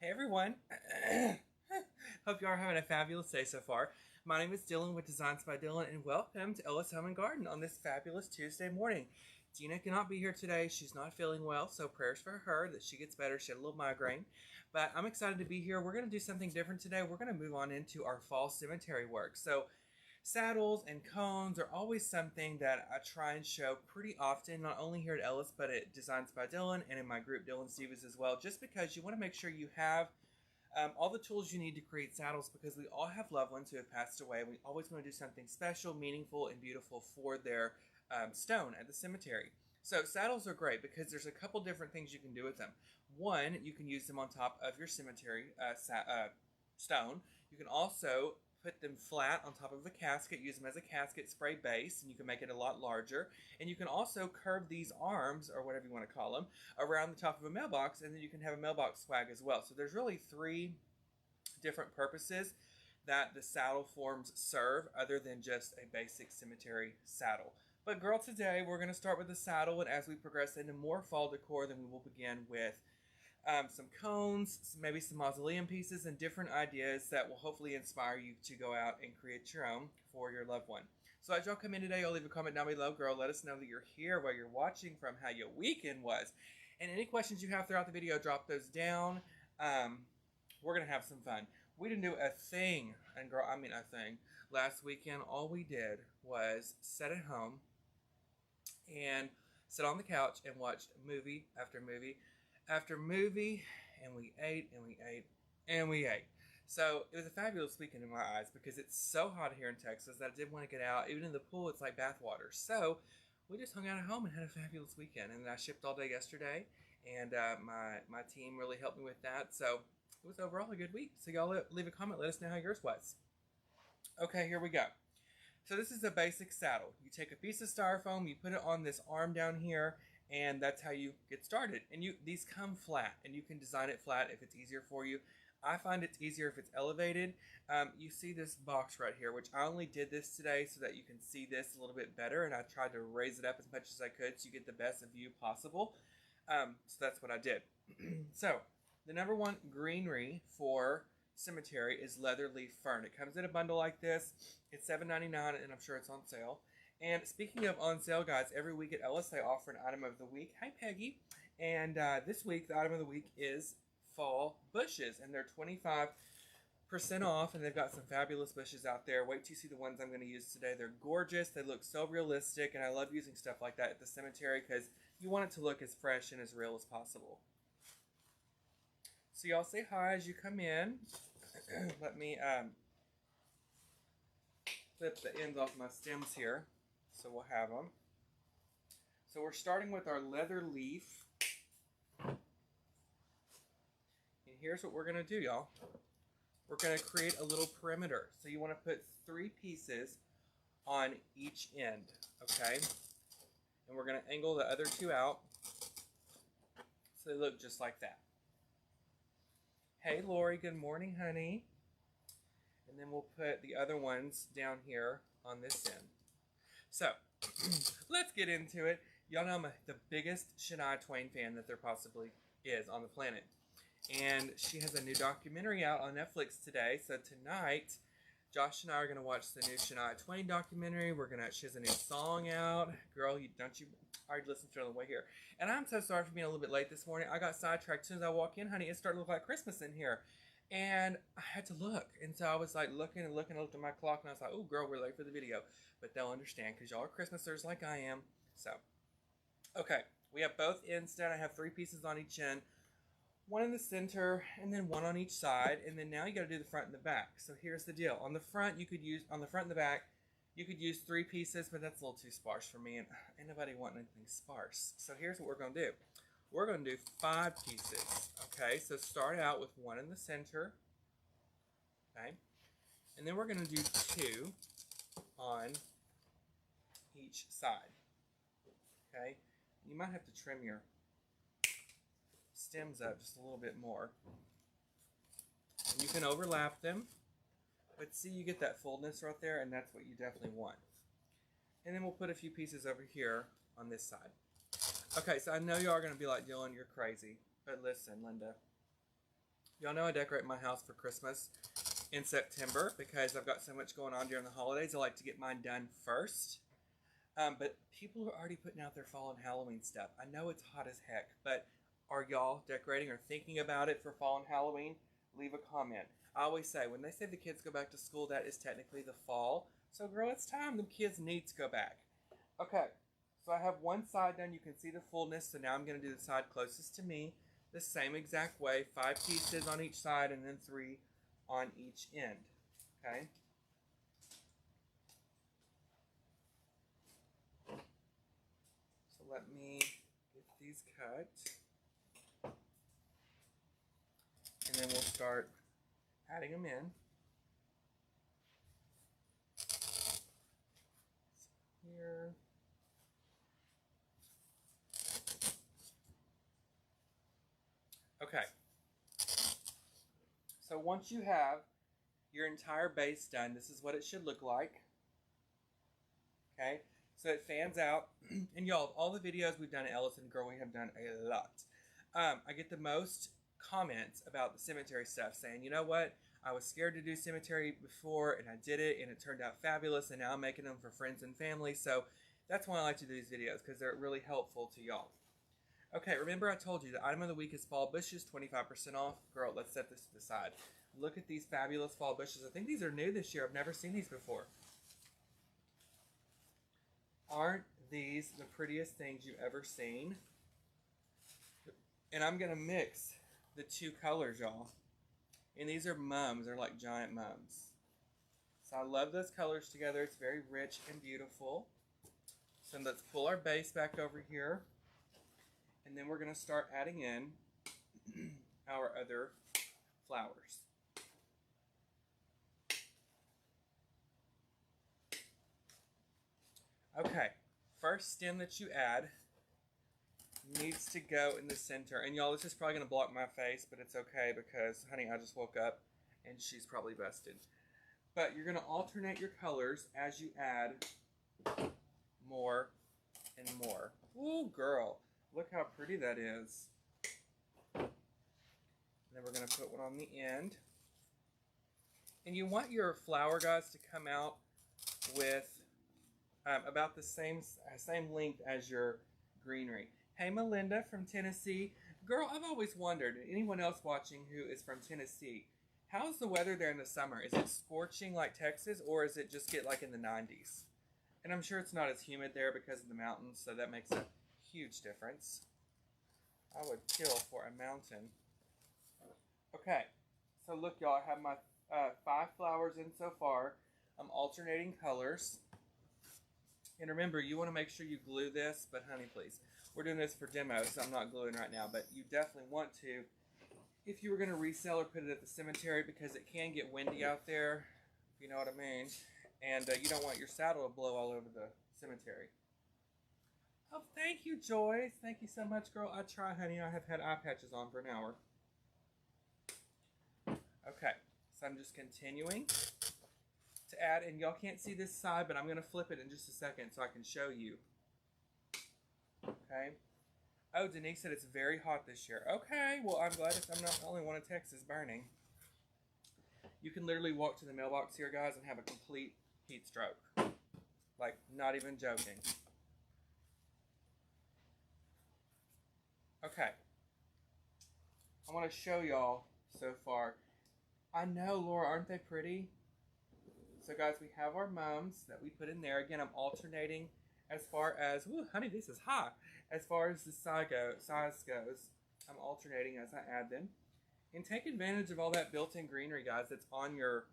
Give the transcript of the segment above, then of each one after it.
Hey everyone. Hope you are having a fabulous day so far. My name is Dylan with Designs by Dylan, and welcome to Ellis Home and Garden on this fabulous Tuesday morning. Dina cannot be here today. She's not feeling well, so prayers for her that she gets better. She had a little migraine. But I'm excited to be here. We're going to do something different today. We're going to move on into our fall cemetery work. So saddles and cones are always something that I try and show pretty often, not only here at Ellis, but at Designs by Dylan and in my group Dylan Stevens as well, just because you want to make sure you have all the tools you need to create saddles, because we all have loved ones who have passed away. We always want to do something special, meaningful, and beautiful for their stone at the cemetery. So saddles are great because there's a couple different things you can do with them. One, you can use them on top of your cemetery stone. You can also put them flat on top of a casket, use them as a casket spray base, and you can make it a lot larger. And you can also curve these arms, or whatever you want to call them, around the top of a mailbox, and then you can have a mailbox swag as well. So there's really three different purposes that the saddle forms serve, other than just a basic cemetery saddle. But girl, today we're going to start with the saddle, and as we progress into more fall decor, then we will begin with some cones, maybe some mausoleum pieces, and different ideas that will hopefully inspire you to go out and create your own for your loved one. So as y'all come in today, y'all leave a comment down below. Girl, let us know that you're here, where you're watching from, how your weekend was. And any questions you have throughout the video, drop those down. We're going to have some fun. We didn't do a thing, and girl, I mean a thing. Last weekend, all we did was sit at home and sit on the couch and watched movie after movie after movie, and we ate and we ate and we ate. So it was a fabulous weekend in my eyes, because it's so hot here in Texas that I did want to get out. Even in the pool, it's like bath water. So we just hung out at home and had a fabulous weekend. And I shipped all day yesterday, and my team really helped me with that. So it was overall a good week. So y'all leave a comment, let us know how yours was. Okay, here we go. So this is a basic saddle. You take a piece of styrofoam, you put it on this arm down here, and that's how you get started. And these come flat, and you can design it flat if it's easier for you. I find it's easier if it's elevated. You see this box right here, which I only did this today so that you can see this a little bit better, and I tried to raise it up as much as I could so you get the best view possible. So that's what I did. So the number one greenery for cemetery is leather leaf fern. It comes in a bundle like this. It's $7.99, and I'm sure it's on sale. And speaking of on sale, guys, every week at Ellis they offer an item of the week. Hi, Peggy. And this week the item of the week is fall bushes, and they're 25% off, and they've got some fabulous bushes out there. Wait till you see the ones I'm going to use today. They're gorgeous. They look so realistic, and I love using stuff like that at the cemetery because you want it to look as fresh and as real as possible. So y'all say hi as you come in. Let me flip the ends off my stems here, so we'll have them. So we're starting with our leather leaf. And here's what we're going to do, y'all. We're going to create a little perimeter. So you want to put 3 pieces on each end, okay? And we're going to angle the other 2 out so they look just like that. Hey, Lori, good morning, honey. And then we'll put the other ones down here on this end. So, let's get into it. Y'all know I'm the biggest Shania Twain fan that there possibly is on the planet. And she has a new documentary out on Netflix today. So tonight, Josh and I are going to watch the new Shania Twain documentary. She has a new song out. Girl, I already listened to it on the way here. And I'm so sorry for being a little bit late this morning. I got sidetracked. As soon as I walk in, honey, it started to look like Christmas in here. And I had to look. And so I was like looking and looking. I looked at my clock and I was like, oh, girl, we're late for the video. But they'll understand because y'all are Christmasers like I am. So, okay. We have both ends done. I have 3 pieces on each end. 1 in the center, and then 1 on each side, and then now you got to do the front and the back. So here's the deal: on the front and the back, you could use 3 pieces, but that's a little too sparse for me, and ain't nobody wanting anything sparse. So here's what we're gonna do: we're gonna do 5 pieces. Okay, so start out with 1 in the center, okay, and then we're gonna do 2 on each side. Okay, you might have to trim your stems up just a little bit more. And you can overlap them, but see, you get that fullness right there, and that's what you definitely want. And then we'll put a few pieces over here on this side. Okay, so I know y'all are going to be like, Dylan, you're crazy. But listen, Linda, Y'all know I decorate my house for Christmas in September because I've got so much going on during the holidays. I like to get mine done first. But people are already putting out their fall and Halloween stuff. I know it's hot as heck, but are y'all decorating or thinking about it for fall and Halloween? Leave a comment. I always say, when they say the kids go back to school, that is technically the fall. So, girl, it's time. The kids need to go back. Okay, so I have one side done. You can see the fullness. So now I'm going to do the side closest to me the same exact way. 5 pieces on each side and then 3 on each end. Okay. So let me get these cut. And then we'll start adding them in. Here. Okay. So once you have your entire base done, this is what it should look like. Okay. So it fans out. And y'all, all the videos we've done at Ellis and Girl, we have done a lot. I get the most comments about the cemetery stuff saying, you know what? I was scared to do cemetery before and I did it and it turned out fabulous and now I'm making them for friends and family. So that's why I like to do these videos because they're really helpful to y'all. Okay, remember I told you the item of the week is fall bushes, 25% off. Girl, let's set this to the side. Look at these fabulous fall bushes. I think these are new this year. I've never seen these before. Aren't these the prettiest things you've ever seen? And I'm going to mix the 2 colors, y'all. And these are mums. They're like giant mums. So I love those colors together. It's very rich and beautiful. So let's pull our base back over here. And then we're going to start adding in our other flowers. Okay, first stem that you add needs to go in the center. And y'all, this is probably going to block my face, but it's okay because, honey, I just woke up and she's probably busted. But you're going to alternate your colors as you add more and more. Ooh, girl, look how pretty that is. And then we're going to put one on the end. And you want your flower, guys, to come out with about the same length as your greenery. Hey, Melinda from Tennessee. Girl, I've always wondered, anyone else watching who is from Tennessee, how's the weather there in the summer? Is it scorching like Texas, or is it just get like in the 90s? And I'm sure it's not as humid there because of the mountains, so that makes a huge difference. I would kill for a mountain. Okay, so look, y'all, I have my 5 flowers in so far. I'm alternating colors. And remember, you want to make sure you glue this, but honey, please. We're doing this for demo, so I'm not gluing right now, but you definitely want to, if you were going to resell or put it at the cemetery, because it can get windy out there, if you know what I mean, and you don't want your saddle to blow all over the cemetery. Oh, thank you, Joyce. Thank you so much, girl. I try, honey. I have had eye patches on for an hour. Okay, so I'm just continuing to add, and y'all can't see this side, but I'm going to flip it in just a second so I can show you. Okay. Oh, Denise said it's very hot this year. Okay, well, I'm glad I'm not the only one in Texas burning. You can literally walk to the mailbox here, guys, and have a complete heat stroke. Like, not even joking. Okay. I want to show y'all so far. I know, Laura, aren't they pretty? So, guys, we have our mums that we put in there. Again, I'm alternating as far as, ooh, honey, this is hot. As far as the size goes, I'm alternating as I add them. And take advantage of all that built-in greenery, guys, that's on your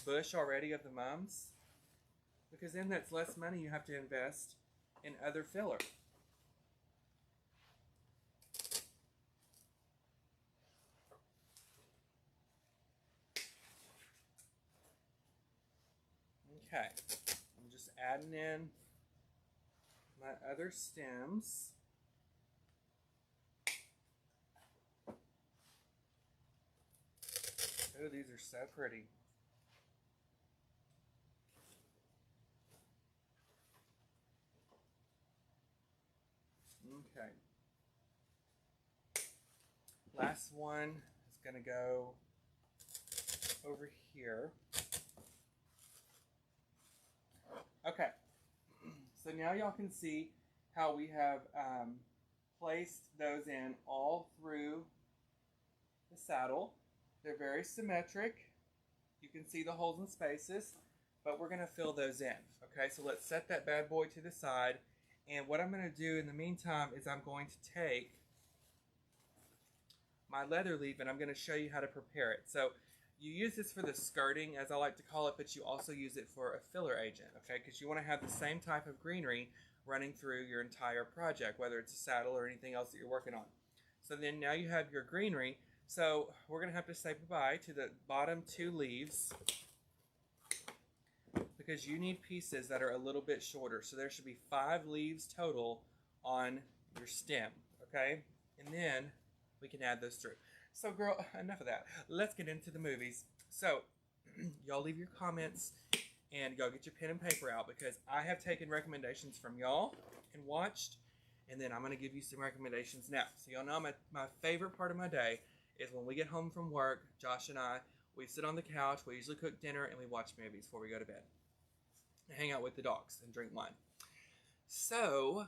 bush already of the mums. Because then that's less money you have to invest in other filler. Okay, I'm just adding in my other stems. Oh, these are so pretty. Okay. Last one is going to go over here. Okay, so now y'all can see how we have placed those in all through the saddle. They're very symmetric. You can see the holes and spaces, but we're going to fill those in. Okay, so let's set that bad boy to the side. And what I'm going to do in the meantime is I'm going to take my leather leaf and I'm going to show you how to prepare it. So you use this for the skirting, as I like to call it, but you also use it for a filler agent, okay? Because you want to have the same type of greenery running through your entire project, whether it's a saddle or anything else that you're working on. So then now you have your greenery. So we're going to have to say bye-bye to the bottom 2 leaves because you need pieces that are a little bit shorter. So there should be 5 leaves total on your stem, okay? And then we can add those through. So girl, enough of that. Let's get into the movies. So y'all leave your comments and go get your pen and paper out because I have taken recommendations from y'all and watched, and then I'm going to give you some recommendations now. So y'all know my favorite part of my day is when we get home from work, Josh and I, we sit on the couch, we usually cook dinner, and we watch movies before we go to bed. Hang out with the dogs and drink wine. So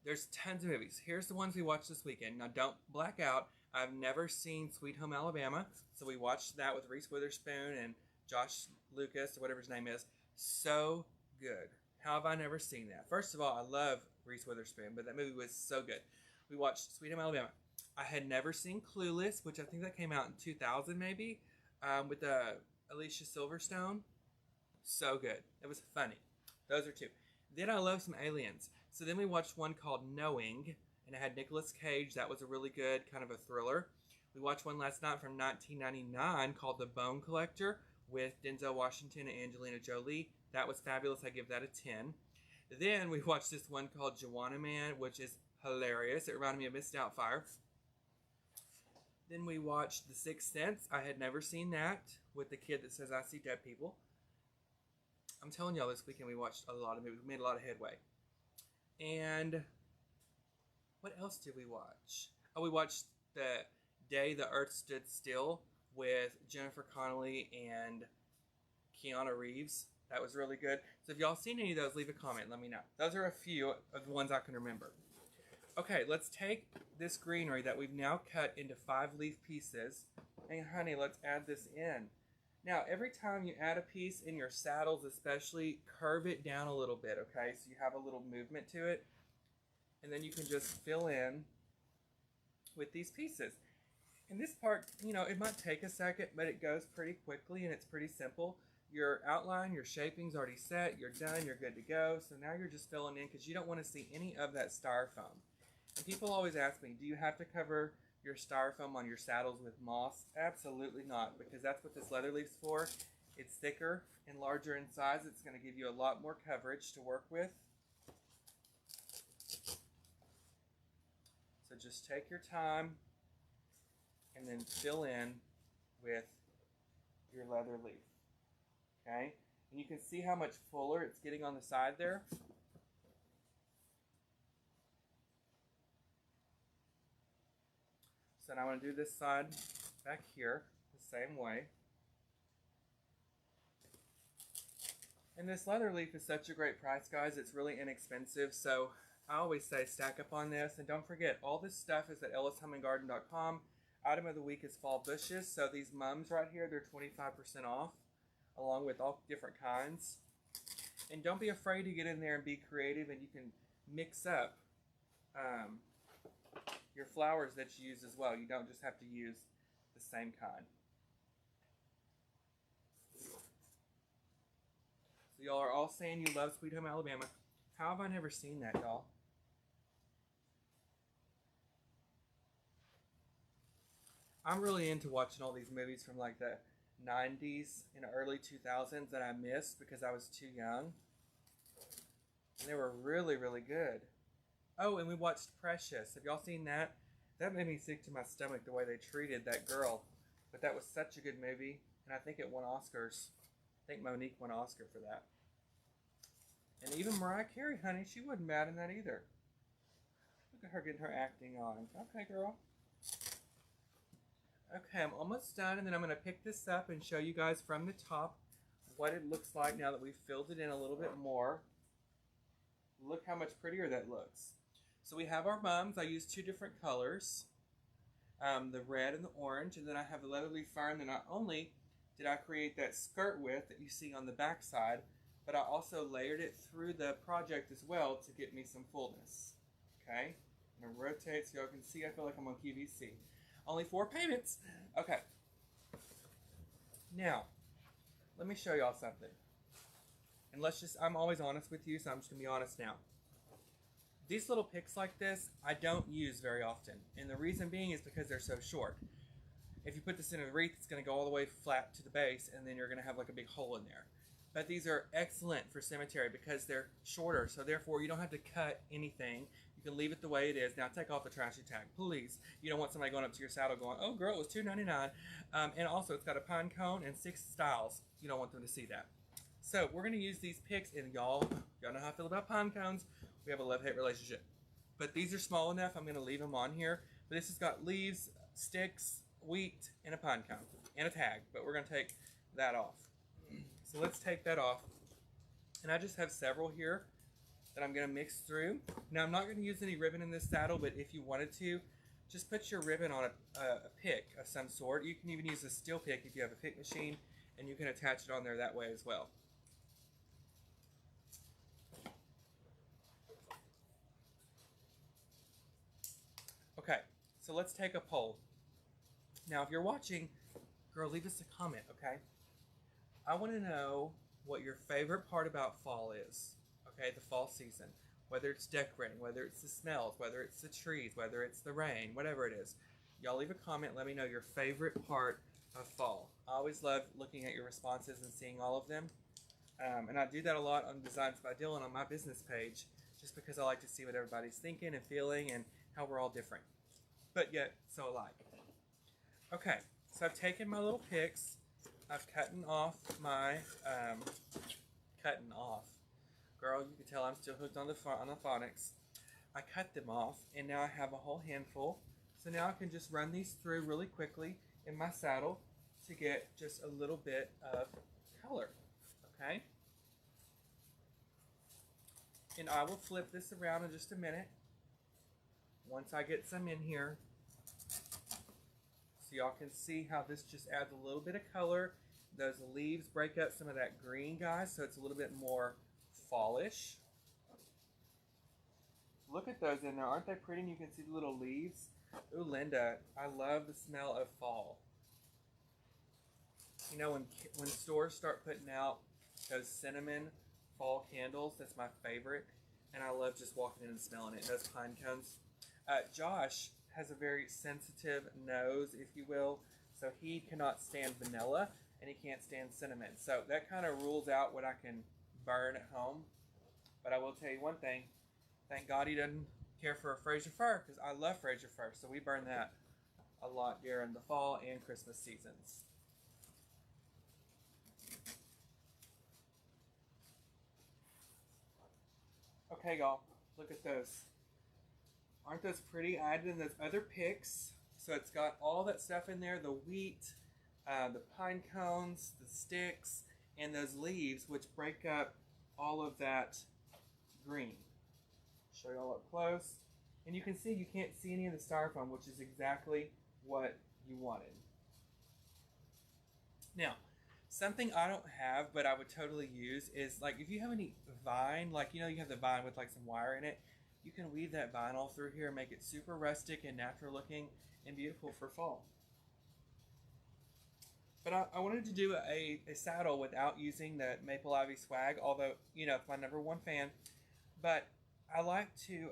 there's tons of movies. Here's the ones we watched this weekend. Now don't black out. I've never seen Sweet Home Alabama, so we watched that with Reese Witherspoon and Josh Lucas, or whatever his name is. So good. How have I never seen that? First of all, I love Reese Witherspoon, but that movie was so good. We watched Sweet Home Alabama. I had never seen Clueless, which I think that came out in 2000 maybe, with Alicia Silverstone. So good. It was funny. Those are 2. Then I love some aliens. So then we watched one called Knowing, and it had Nicolas Cage. That was a really good kind of a thriller. We watched one last night from 1999 called The Bone Collector with Denzel Washington and Angelina Jolie. That was fabulous. I give that a 10. Then we watched this one called Juwanna Mann, which is hilarious. It reminded me of Miss Doubtfire. Then we watched The Sixth Sense. I had never seen that, with the kid that says, "I see dead people." I'm telling y'all, this weekend we watched a lot of movies. We made a lot of headway. And what else did we watch? Oh, we watched The Day the Earth Stood Still with Jennifer Connelly and Keanu Reeves. That was really good. So if y'all seen any of those, leave a comment. Let me know. Those are a few of the ones I can remember. Okay, let's take this greenery that we've now cut into 5-leaf pieces. And honey, let's add this in. Now, every time you add a piece in your saddles especially, curve it down a little bit, okay? So you have a little movement to it. And then you can just fill in with these pieces. And this part, you know, it might take a second, but it goes pretty quickly and it's pretty simple. Your outline, your shaping's already set, you're done, you're good to go. So now you're just filling in because you don't want to see any of that styrofoam. And people always ask me, do you have to cover your styrofoam on your saddles with moss? Absolutely not, because that's what this leather leaf's for. It's thicker and larger in size. It's going to give you a lot more coverage to work with. So just take your time and then fill in with your leather leaf. Okay? And you can see how much fuller it's getting on the side there. So now I want to do this side back here the same way. And this leather leaf is such a great price, guys. It's really inexpensive. So I always say stack up on this. And don't forget, all this stuff is at EllisHomeandGarden.com. Item of the week is fall bushes. So these mums right here, they're 25% off, along with all different kinds. And don't be afraid to get in there and be creative, and you can mix up your flowers that you use as well. You don't just have to use the same kind. So y'all are all saying you love Sweet Home Alabama. How have I never seen that, y'all? I'm really into watching all these movies from like the 90s and early 2000s that I missed because I was too young. And they were really, really good. Oh, and we watched Precious. Have y'all seen that? That made me sick to my stomach the way they treated that girl. But that was such a good movie. And I think it won Oscars. I think Monique won an Oscar for that. And even Mariah Carey, honey, she wasn't bad in that either. Look at her getting her acting on. Okay, girl. Okay, I'm almost done, and then I'm going to pick this up and show you guys from the top what it looks like now that we've filled it in a little bit more. Look how much prettier that looks. So we have our mums. I use two different colors, the red and the orange, and then I have the leather leaf fern. And not only did I create that skirt width that you see on the back side, but I also layered it through the project as well to get me some fullness. Okay, I'm gonna rotate so y'all can see. I feel like I'm on QVC. Only 4 payments. Okay. Now, let me show y'all something. And I'm always honest with you, so I'm just gonna be honest now. These little picks like this, I don't use very often. And the reason being is because they're so short. If you put this in a wreath, it's gonna go all the way flat to the base, and then you're gonna have like a big hole in there. But these are excellent for cemetery because they're shorter, so therefore you don't have to cut anything. You can leave it the way it is. Now take off the trashy tag, please. You don't want somebody going up to your saddle going, oh girl, it was $2.99. And also it's got a pine cone and 6 styles. You don't want them to see that. So we're going to use these picks, and y'all know how I feel about pine cones. We have a love-hate relationship. But these are small enough, I'm going to leave them on here. But this has got leaves, sticks, wheat, and a pine cone, and a tag. But we're going to take that off. So let's take that off. And I just have several here that I'm going to mix through. Now I'm not going to use any ribbon in this saddle, but if you wanted to, just put your ribbon on a pick of some sort. You can even use a steel pick if you have a pick machine, and you can attach it on there that way as well. Okay, so let's take a poll. Now if you're watching, girl, leave us a comment, okay? I want to know what your favorite part about fall is, okay, the fall season. Whether it's decorating, whether it's the smells, whether it's the trees, whether it's the rain, whatever it is. Y'all leave a comment, let me know your favorite part of fall. I always love looking at your responses and seeing all of them. And I do that a lot on Designs by Dylan on my business page, just because I like to see what everybody's thinking and feeling and how we're all different, but yet so alike. Okay, so I've taken my little picks. I've cutting off my, girl, you can tell I'm still hooked on the phonics. I cut them off, and now I have a whole handful. So now I can just run these through really quickly in my saddle to get just a little bit of color, okay? And I will flip this around in just a minute once I get some in here. So y'all can see how this just adds a little bit of color. Those leaves break up some of that green, guys, so it's a little bit more fallish. Look at those in there. Aren't they pretty? And you can see the little leaves. Ooh, Linda, I love the smell of fall. You know, when stores start putting out those cinnamon fall candles, that's my favorite. And I love just walking in and smelling it. Those pine cones. Josh has a very sensitive nose, if you will, so he cannot stand vanilla and he can't stand cinnamon. So that kind of rules out what I can burn at home. But I will tell you one thing, thank God he doesn't care for a Fraser fir, because I love Fraser fir, so we burn that a lot during the fall and Christmas seasons. Okay, y'all, look at those. Aren't those pretty? I added in those other picks. So it's got all that stuff in there, the wheat, the pine cones, the sticks, and those leaves, which break up all of that green. Show y'all up close. And you can see you can't see any of the styrofoam, which is exactly what you wanted. Now, something I don't have, but I would totally use is, like, if you have any vine, like, you know, you have the vine with like some wire in it, you can weave that vine all through here and make it super rustic and natural looking and beautiful for fall. But I wanted to do a saddle without using the Maple Ivy swag, although, you know, it's my #1 fan. But I like to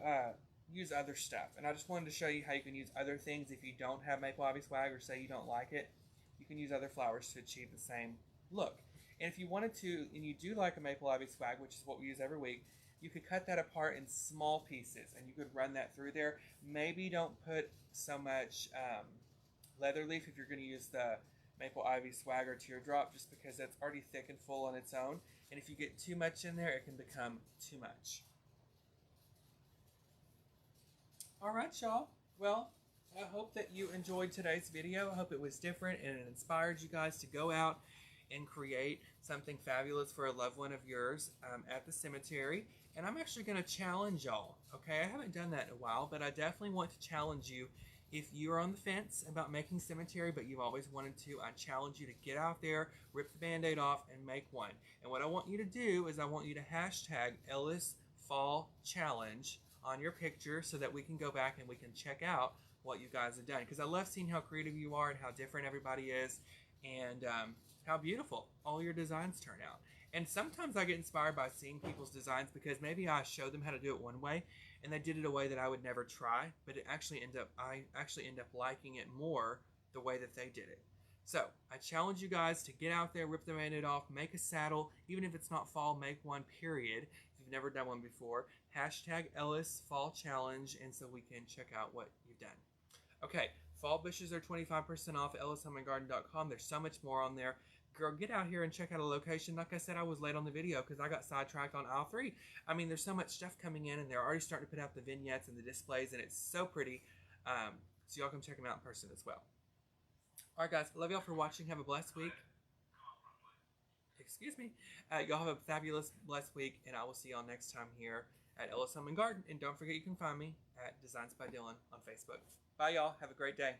use other stuff, and I just wanted to show you how you can use other things if you don't have Maple Ivy swag, or say you don't like it. You can use other flowers to achieve the same look. And if you wanted to, and you do like a Maple Ivy swag, which is what we use every week, you could cut that apart in small pieces, and you could run that through there. Maybe don't put so much leather leaf if you're going to use the Maple Ivy swag or teardrop, just because that's already thick and full on its own. And if you get too much in there, it can become too much. All right, y'all. Well, I hope that you enjoyed today's video. I hope it was different and it inspired you guys to go out and create something fabulous for a loved one of yours at the cemetery. And I'm actually going to challenge y'all, okay? I haven't done that in a while, but I definitely want to challenge you. If you're on the fence about making cemetery, but you've always wanted to, I challenge you to get out there, rip the Band-Aid off, and make one. And what I want you to do is I want you to hashtag Ellis Fall Challenge on your picture so that we can go back and we can check out what you guys have done. Because I love seeing how creative you are and how different everybody is, and how beautiful all your designs turn out. And sometimes I get inspired by seeing people's designs because maybe I showed them how to do it one way and they did it a way that I would never try, but I actually end up liking it more the way that they did it. So I challenge you guys to get out there, rip the Band-Aid off, make a saddle. Even if it's not fall, make one, period. If you've never done one before, hashtag Ellis Fall Challenge, and so we can check out what you've done. Okay, fall bushes are 25% off at EllisHomeandGarden.com. There's so much more on there. Girl, get out here and check out a location. Like I said, I was late on the video because I got sidetracked on aisle 3. I mean, there's so much stuff coming in, and they're already starting to put out the vignettes and the displays, and it's so pretty. So y'all come check them out in person as well. All right, guys. Love y'all for watching. Have a blessed week. Excuse me. Y'all have a fabulous, blessed week, and I will see y'all next time here at Ellis Home and Garden. And don't forget, you can find me at Designs by Dylan on Facebook. Bye, y'all. Have a great day.